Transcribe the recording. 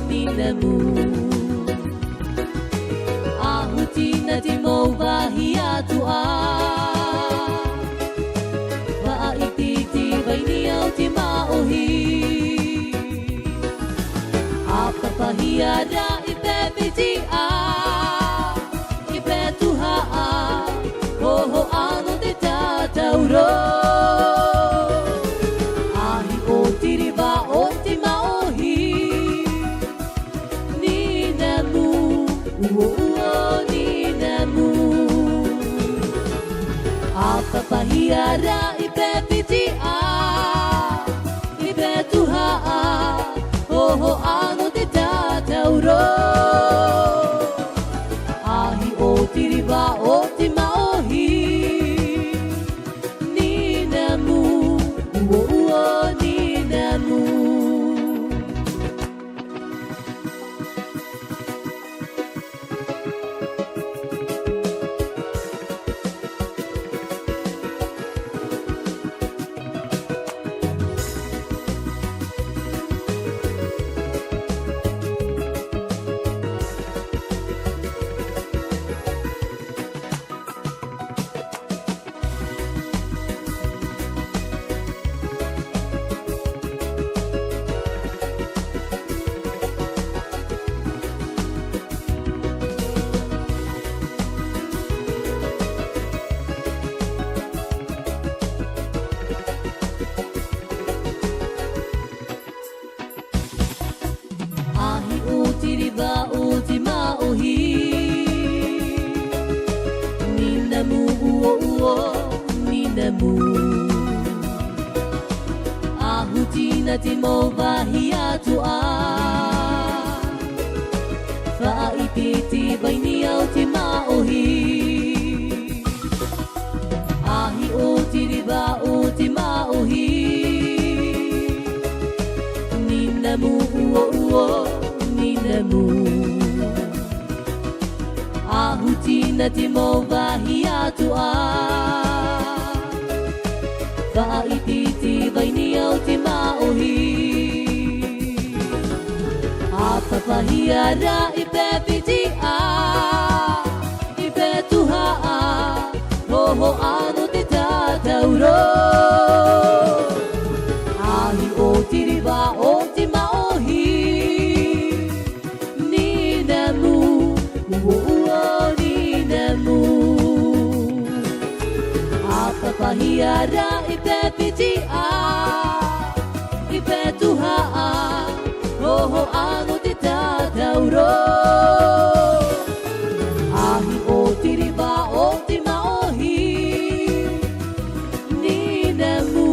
ninamu ahutina timo bahia tua va ititi vainiau timaohi apa pahiada ipe pitia ipe tuha ho ano te tatauro ahi o tiriba o timaohi ninamu ninamu apa pahiada ipe pitia ipe tuha ho ano te tatauro ahi o tiriba o timaohi ninamu ninamu tiriba ultima ohi ninamu ninamu ahutina timo bahia tua fa ititi vainiau tima ohi ahi o tiriba ultima ohi ninamu ninamu ahutina timo bahia tua va ititi vainiau timaohi apa pahiada ipe pitia ipe tuha ho ano te tatauro ahi o tiriba o timaohi ninamu apa pahiada ipe pitia ipe tuha ho ano te tatauro ahi o tiriba o timaohi ninamu